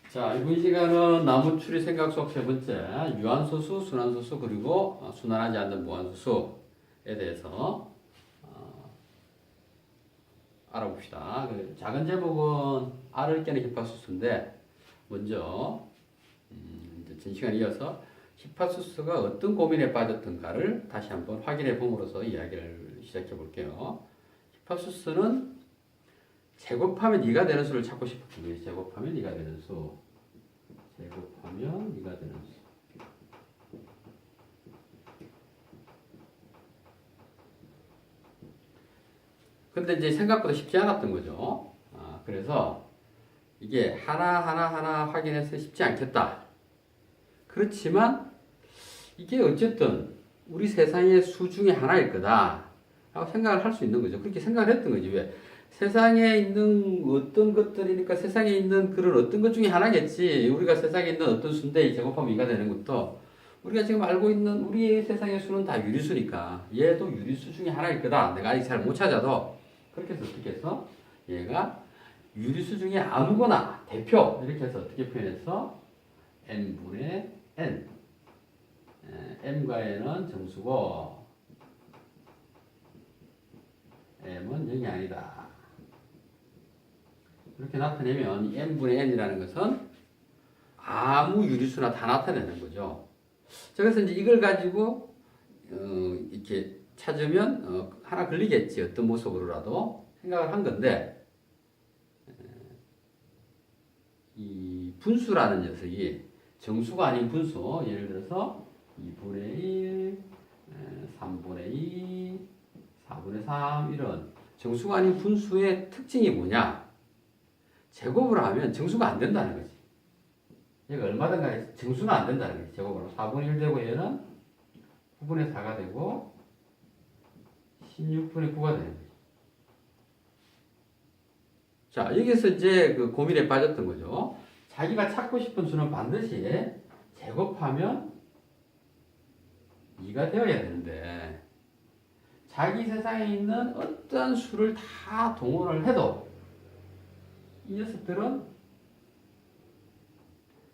자, 이번 시간은 나무추리 생각 수업 세 번째, 유한소수, 순환소수, 그리고 순환하지 않는 무한소수에 대해서 알아봅시다. 그 작은 제목은 R을 깨는 힙합소수인데, 먼저 이제 전 시간 이어서 힙합소수가 어떤 고민에 빠졌던가를 다시 한번 확인해 봄으로써 이야기를 시작해 볼게요. 힙합소수는 제곱하면 2가 되는 수를 찾고 싶었던 거예요. 제곱하면 2가 되는 수. 제곱하면 2가 되는 수. 근데 이제 생각보다 쉽지 않았던 거죠. 그래서 이게 하나 확인해서 쉽지 않겠다. 그렇지만 이게 어쨌든 우리 세상의 수 중에 하나일 거다. 라고 생각을 할 수 있는 거죠. 그렇게 생각을 했던 거지. 왜? 세상에 있는 어떤 것들이니까 세상에 있는 그런 어떤 것 중에 하나겠지. 우리가 세상에 있는 어떤 수인데 제곱하면 2가 되는 것도 우리가 지금 알고 있는 우리의 세상의 수는 다 유리수니까 얘도 유리수 중에 하나일 거다. 내가 아직 잘 못 찾아도 그렇게 해서 어떻게 해서 얘가 유리수 중에 아무거나 대표 이렇게 해서 어떻게 표현해서 n분의 n m과 n은 정수고 m은 0이 아니다. 이렇게 나타내면 이 n분의 n이라는 것은 아무 유리수나 다 나타내는 거죠. 자, 그래서 이제 이걸 가지고 이렇게 찾으면 하나 걸리겠지. 어떤 모습으로라도 생각을 한 건데 이 분수라는 녀석이 정수가 아닌 분수, 예를 들어서 2분의 1, 3분의 2, 4분의 3 이런 정수가 아닌 분수의 특징이 뭐냐? 제곱을 하면 정수가 안 된다는 거지. 얘가 얼마든 간에 정수는 안 된다는 거지. 제곱으로 4분의 1 되고 얘는 9분의 4가 되고 16분의 9가 되는 거지. 자, 여기서 이제 그 고민에 빠졌던 거죠. 자기가 찾고 싶은 수는 반드시 제곱하면 2가 되어야 되는데 자기 세상에 있는 어떤 수를 다 동원을 해도 이 녀석들은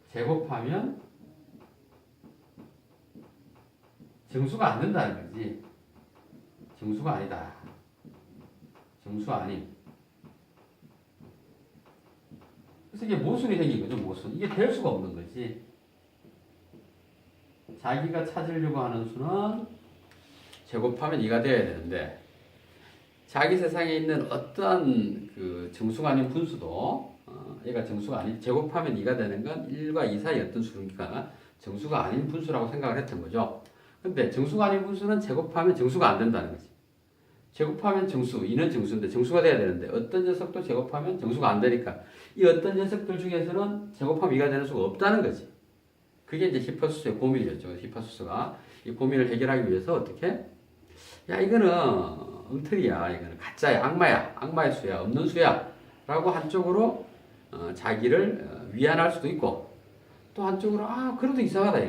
제곱하면 정수가 안 된다는 거지. 정수가 아니다. 정수가 아님. 그래서 이게 모순이 생긴 거죠, 모순. 이게 될 수가 없는 거지. 자기가 찾으려고 하는 수는 제곱하면 2가 되어야 되는데, 자기 세상에 있는 어떤 그 정수가 아닌 분수도, 얘가 정수가 아닌, 제곱하면 2가 되는 건 1과 2 사이 어떤 수니까 정수가 아닌 분수라고 생각을 했던 거죠. 근데 정수가 아닌 분수는 제곱하면 정수가 안 된다는 거지. 제곱하면 정수, 2는 정수인데 정수가 돼야 되는데 어떤 녀석도 제곱하면 정수가 안 되니까 이 어떤 녀석들 중에서는 제곱하면 2가 되는 수가 없다는 거지. 그게 이제 히퍼수스의 고민이었죠. 히퍼수스가 이 고민을 해결하기 위해서 어떻게? 야, 이거는 엉터리야. 이거는 가짜야. 악마야. 악마의 수야. 없는 수야. 라고 한쪽으로 자기를 위안할 수도 있고 또 한쪽으로 그래도 이상하다.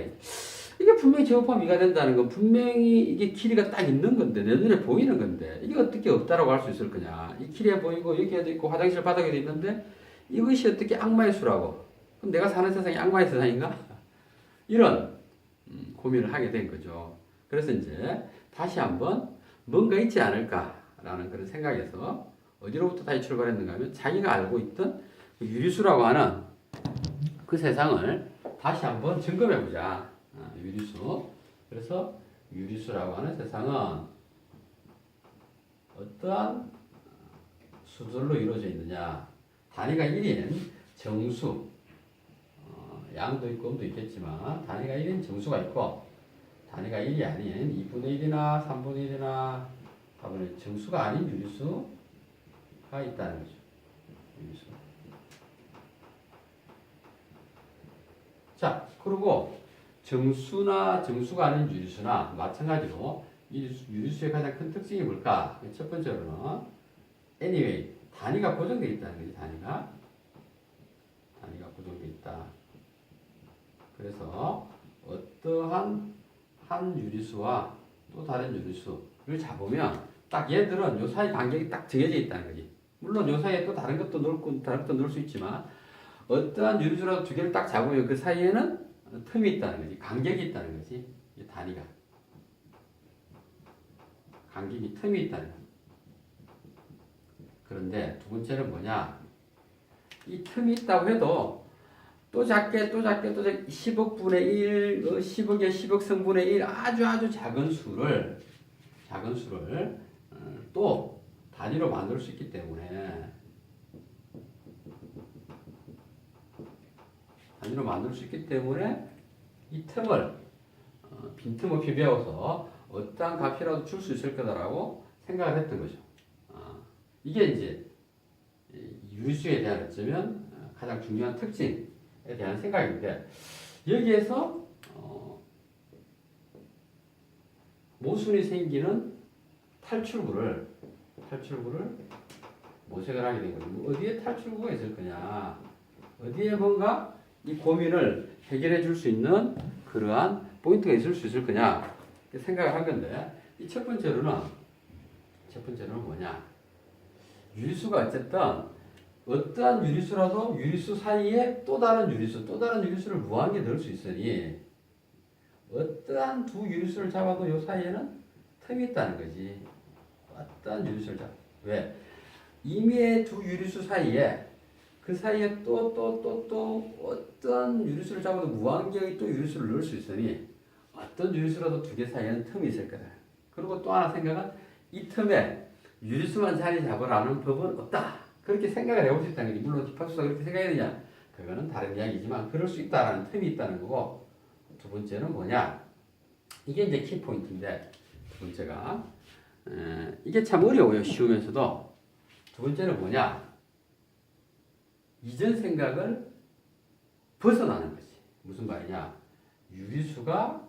이게 분명히 제곱하면 2가 된다는 건 분명히 이게 길이가 딱 있는 건데 내 눈에 보이는 건데 이게 어떻게 없다라고 할 수 있을 거냐. 이 길이에 보이고 여기에도 있고 화장실 바닥에도 있는데 이것이 어떻게 악마의 수라고. 그럼 내가 사는 세상이 악마의 세상인가? 이런 고민을 하게 된 거죠. 그래서 이제 다시 한번 뭔가 있지 않을까라는 그런 생각에서 어디로부터 다시 출발했는가 하면 자기가 알고 있던 유리수라고 하는 그 세상을 다시 한번 점검해보자. 유리수. 그래서 유리수라고 하는 세상은 어떠한 수들로 이루어져 있느냐. 단위가 1인 정수. 양도 있고 음도 있겠지만 단위가 1인 정수가 있고 단위가 1이 아닌 2분의 1이나 3분의 1이나 4분의 1 정수가 아닌 유리수가 있다는 거죠. 유리수. 자, 그리고 정수나 정수가 아닌 유리수나 마찬가지로 이 유리수의 가장 큰 특징이 뭘까? 첫 번째로는 anyway 단위가 고정되어 있다는 거지. 단위가 고정되어 있다. 그래서 어떠한 한 유리수와 또 다른 유리수를 잡으면 딱 얘들은 요 사이 간격이 딱 정해져 있다는 거지. 물론 요 사이에 또 다른 것도 넣을 수 있지만 어떠한 유리수라도 두 개를 딱 잡으면 그 사이에는 틈이 있다는 거지. 간격이 있다는 거지. 이 단위가. 간격이 틈이 있다는 거지. 그런데 두 번째는 뭐냐? 이 틈이 있다고 해도 또 작게 10억분의 1, 10억에 10억 성분의 1 아주 작은 수를 또 단위로 만들 수 있기 때문에 이 틈을 빈틈을 비벼서 어떠한 값이라도 줄 수 있을 거다라고 생각을 했던 거죠. 이게 이제 유리수에 대한 어쩌면 가장 중요한 특징에 대한 생각인데 여기에서 모순이 생기는 탈출구를 모색을 하게 된 거죠. 어디에 탈출구가 있을 거냐? 어디에 뭔가 이 고민을 해결해 줄 수 있는 그러한 포인트가 있을 수 있을 거냐? 생각을 한 건데 이 첫 번째로는 뭐냐? 유리수가 어쨌든 어떠한 유리수라도 유리수 사이에 또 다른 유리수를 무한하게 넣을 수 있으니 어떠한 두 유리수를 잡아도 이 사이에는 틈이 있다는 거지. 어떠한 유리수를 잡아. 왜? 임의의 두 유리수 사이에 그 사이에 또 어떠한 유리수를 잡아도 무한경의 또 유리수를 넣을 수 있으니 어떤 유리수라도 두 개 사이에는 틈이 있을 거다. 그리고 또 하나 생각은 이 틈에 유리수만 자리 잡으라는 법은 없다. 그렇게 생각을 해볼 수 있다는 거지. 물론 기파수가 그렇게 생각했느냐? 그거는 다른 이야기지만 그럴 수 있다라는 틈이 있다는 거고 두 번째는 뭐냐? 이게 이제 키포인트인데 두 번째가 이게 참 어려워요. 쉬우면서도 두 번째는 뭐냐? 이전 생각을 벗어나는 거지. 무슨 말이냐? 유리수가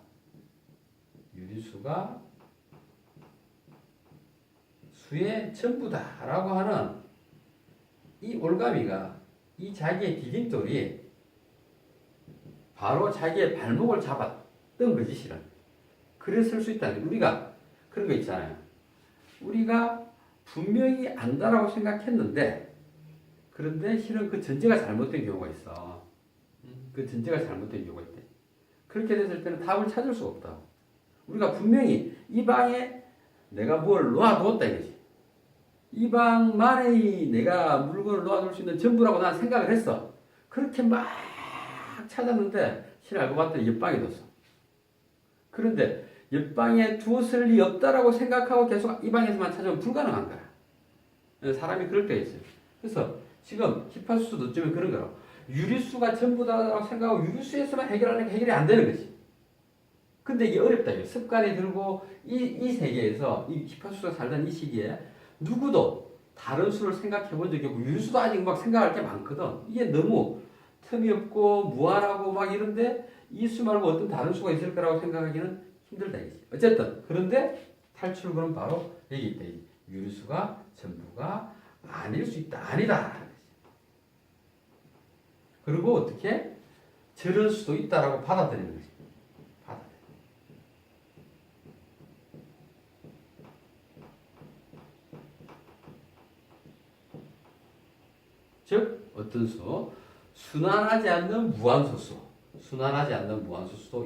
수의 전부다라고 하는 이 올가미가 이 자기의 디딤돌이 바로 자기의 발목을 잡았던 거지 실은. 그랬을 수 있다는 게 우리가 그런 거 있잖아요. 우리가 분명히 안다라고 생각했는데 그런데 실은 그 전제가 잘못된 경우가 있어. 그 전제가 잘못된 경우가 있대. 그렇게 됐을 때는 답을 찾을 수가 없다. 우리가 분명히 이 방에 내가 뭘 놓아두었다 이거지. 이 방만에 내가 물건을 놓아둘 수 있는 전부라고 난 생각을 했어. 그렇게 막 찾았는데 실은 알고 봤더니 옆방에 뒀어. 그런데 옆방에 두었을 리 없다라고 생각하고 계속 이 방에서만 찾으면 불가능한 거야. 사람이 그럴 때가 있어요. 그래서 지금 히파수도 어쩌면 그런 거라. 유리수가 전부다라고 생각하고 유리수에서만 해결하려니까 해결이 안 되는 거지. 근데 이게 어렵다. 이게 습관이 들고 이 세계에서 이 히파수가 살던 이 시기에 누구도 다른 수를 생각해 본 적이 없고 유리수도 아직 막 생각할 게 많거든. 이게 너무 틈이 없고 무한하고 막 이런데 이 수 말고 어떤 다른 수가 있을 거라고 생각하기는 힘들다 이거지. 어쨌든 그런데 탈출구는 바로 여기 있다. 유리수가 전부가 아닐 수 있다. 아니다. 그리고 어떻게 저럴 수도 있다라고 받아들이는 거지. 즉 어떤 수? 순환하지 않는 무한소수도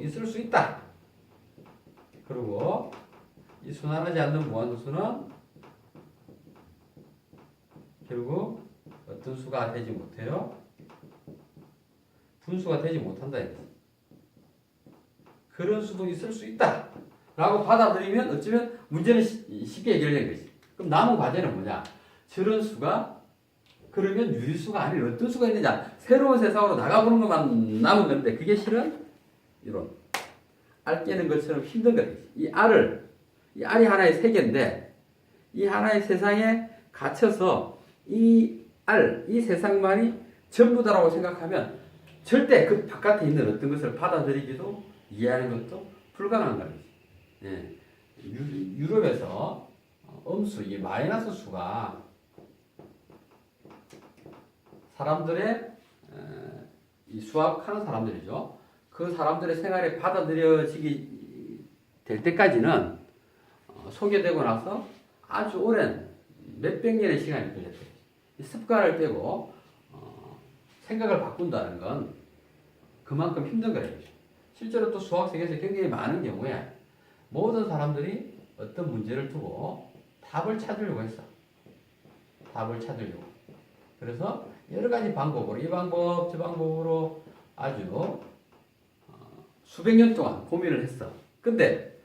있을 수 있다. 그리고 이 순환하지 않는 무한소수는 결국 어떤 수가 되지 못해요? 분수가 되지 못한다. 그런 수도 있을 수 있다. 라고 받아들이면 어쩌면 문제는 쉽게 해결된 거지. 그럼 남은 과제는 뭐냐? 저런 수가 그러면 유리수가 아닌 어떤 수가 있느냐? 새로운 세상으로 나가보는 것만 남은 건데 그게 실은 이런 알 깨는 것처럼 힘든 거지. 이 알이 하나의 세계인데 이 하나의 세상에 갇혀서 이 세상만이 전부다라고 생각하면 절대 그 바깥에 있는 어떤 것을 받아들이기도 이해하는 것도 불가능한 거지. 예. 유럽에서 음수, 이 마이너스 수가 사람들의 이 수학하는 사람들이죠. 그 사람들의 생활에 받아들여지기 될 때까지는 소개되고 나서 아주 오랜 몇백 년의 시간이 걸렸대요. 습관을 빼고 생각을 바꾼다는 건 그만큼 힘든 거예요. 실제로 또 수학 세계에서 굉장히 많은 경우에 모든 사람들이 어떤 문제를 두고 답을 찾으려고 했어. 답을 찾으려고. 그래서 여러 가지 방법으로, 이 방법, 저 방법으로 아주 수백 년 동안 고민을 했어. 근데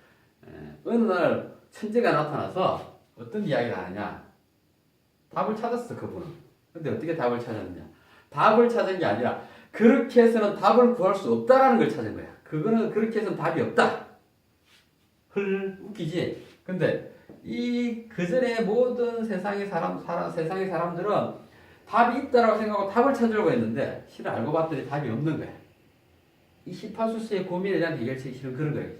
어느 날 천재가 나타나서 어떤 이야기를 하느냐. 답을 찾았어, 그분은. 근데 어떻게 답을 찾았느냐. 답을 찾은 게 아니라 그렇게 해서는 답을 구할 수 없다라는 걸 찾은 거야. 그거는 그렇게 해서는 답이 없다. 웃기지? 근데 그전에 모든 세상의 사람들은 답이 있다라고 생각하고 답을 찾으려고 했는데 실은 알고 봤더니 답이 없는 거야. 이 시파수수의 고민에 대한 해결책이 실은 그런 거예요.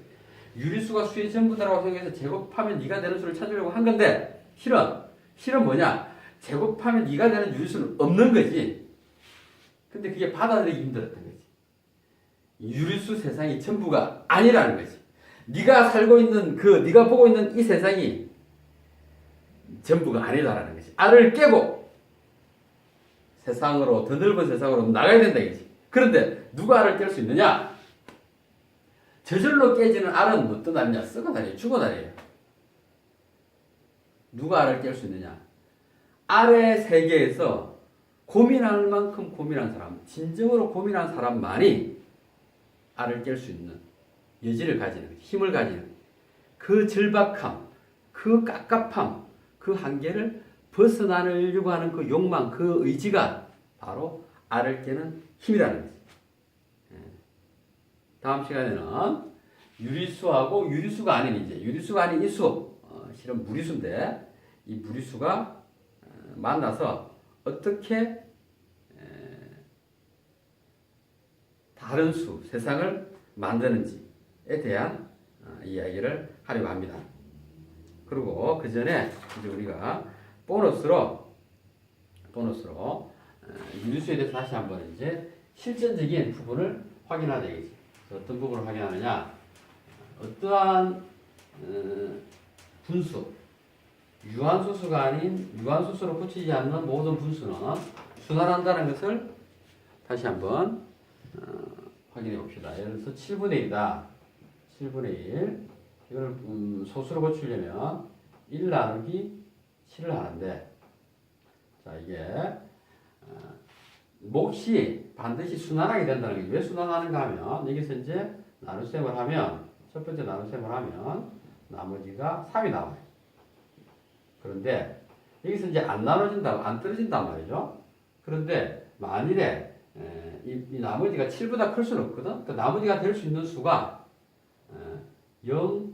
유리수가 수의 전부다라고 생각해서 제곱하면 2가 되는 수를 찾으려고 한 건데 실은 뭐냐? 제곱하면 2가 되는 유리수는 없는 거지. 근데 그게 받아들이기 힘들었던 거지. 유리수 세상이 전부가 아니라는 거지. 네가 살고 있는 네가 보고 있는 이 세상이 전부가 아니다라는 거지. 알을 깨고 세상으로, 더 넓은 세상으로 나가야 된다 이거지. 그런데 누가 알을 깰 수 있느냐? 저절로 깨지는 알은 어떤 알이냐? 썩은 알이에요. 죽은 알이에요. 누가 알을 깰 수 있느냐? 알의 세계에서 고민할 만큼 고민한 사람, 진정으로 고민한 사람만이 알을 깰 수 있는 여지를 가지는 거지. 힘을 가지는 그 절박함, 그 깝깝함, 그 한계를 벗어나려고 하는 그 욕망, 그 의지가 바로 알을 깨는 힘이라는 거지. 다음 시간에는 유리수하고 유리수가 아닌 유리수가 아닌 이 수, 실은 무리수인데 이 무리수가 만나서 어떻게 다른 수, 세상을 만드는지에 대한 이야기를 하려고 합니다. 그리고 그 전에 이제 우리가 보너스로 유리수에 대해서 다시 한번 이제 실전적인 부분을 확인하자 이거지. 어떤 부분을 확인하느냐? 어떠한 분수, 유한소수가 아닌 유한소수로 고치지 않는 모든 분수는 순환한다는 것을 다시 한번 확인해 봅시다. 예를 들어서 7분의 1이다. 7분의 1. 이걸 소수로 고치려면 1 나누기 7을 하는데, 자, 이게 몫이 반드시 순환하게 된다는 게 왜 순환하는가 하면, 여기서 이제 나눗셈을 하면, 첫 번째 나눗셈을 하면 나머지가 3이 나와요. 그런데 여기서 이제 안 나눠진다, 안 떨어진단 말이죠. 그런데 만일에 이 나머지가 7보다 클 수는 없거든. 그 나머지가 될 수 있는 수가 0,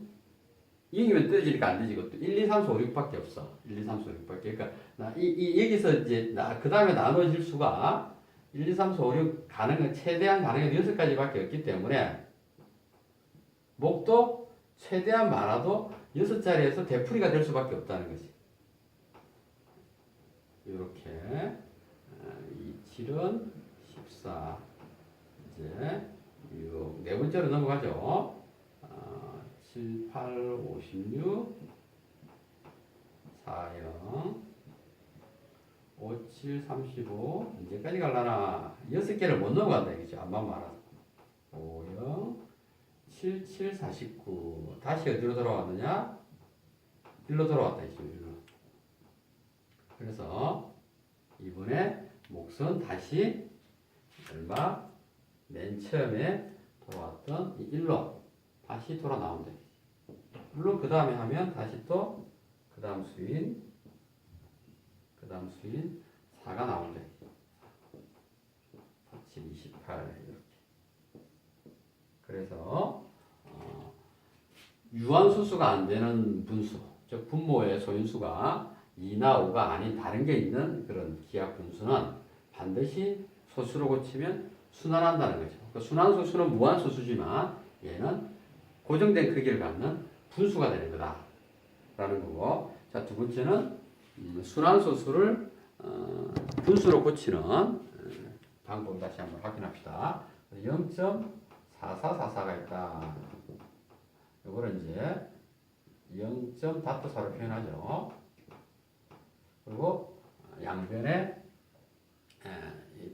0이면 떨어지니까 안 되지. 이것도 1, 2, 3, 4, 5, 6밖에 없어. 1, 2, 3, 4, 5, 6밖에. 그러니까 여기서 이제 그 다음에 나눠질 수가 1, 2, 3, 4, 5, 6 최대한 가능한 6가지밖에 없기 때문에 목도 최대한 많아도 6자리에서 대풀이가 될 수밖에 없다는 거지. 이렇게 7은 14, 이제 6, 네 번째로 넘어가죠. 7, 8, 56, 4, 0, 5, 7, 35, 언제까지 갈라나? 6개를 못 넘어간다, 이거죠. 안만 말아서. 5, 0, 7, 7, 49. 다시 어디로 돌아왔느냐? 1로 돌아왔다, 이죠. 1로. 그래서 이번에 몫은 다시 얼마? 맨 처음에 돌아왔던 이 1로 다시 돌아 나온다. 물론 그 다음에 하면 다시 또 그 다음 수인 4가 나온다. 7, 28 이렇게. 그래서 유한소수가 안 되는 분수, 즉 분모의 소인수가 2나 5가 아닌 다른 게 있는 그런 기하 분수는 반드시 소수로 고치면 순환한다는 거죠. 그러니까 순환소수는 무한소수지만 얘는 고정된 크기를 갖는 분수가 되는 거다 라는 거고, 자, 두 번째는 순환소수를 분수로 고치는 방법을 다시 한번 확인합시다. 0.4444가 있다. 이거를 이제 0.4로 표현하죠. 그리고 양변에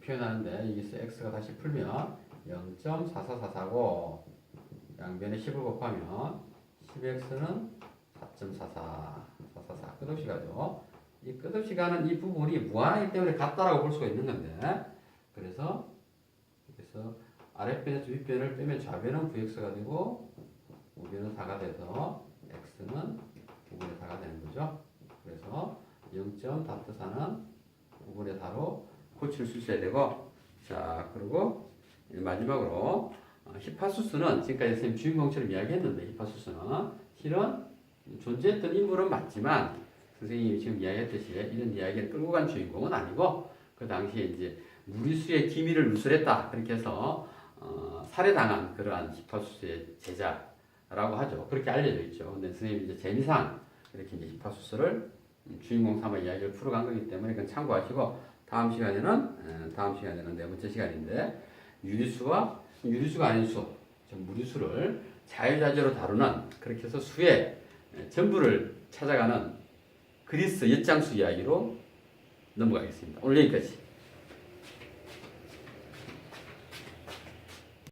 표현하는데 여기서 x가 다시 풀면 0.4444고 양변에 10을 곱하면 10x는 4.44 끝없이 가죠. 이 끝없이 가는 이 부분이 무한하기 때문에 같다라고 볼 수가 있는 건데, 그래서 아랫변에서 윗변을 빼면 좌변은 9x가 되고 우변은 4가 돼서 x는 5분의 4가 되는 거죠. 그래서 0.4는 5분의 4로 고치를 수 있어야 되고, 자, 그리고 마지막으로 히파수스는 지금까지 선생님 주인공처럼 이야기했는데, 히파수스는 실은 존재했던 인물은 맞지만 선생님이 지금 이야기했듯이 이런 이야기를 끌고 간 주인공은 아니고, 그 당시에 이제 무리수의 기밀을 누설했다 그렇게 해서 살해당한 그러한 히파수스의 제자라고 하죠. 그렇게 알려져 있죠. 근데 선생님이 이제 재미상 이렇게 이제 히파수스를 주인공 삼아 이야기를 풀어간 거기 때문에 그건 참고하시고, 다음 시간에는 네 번째 시간인데 유리수가 아닌 수, 즉 무리수를 자유자재로 다루는, 그렇게 해서 수의 전부를 찾아가는 그리스 엿장수 이야기로 넘어가겠습니다. 오늘 여기까지.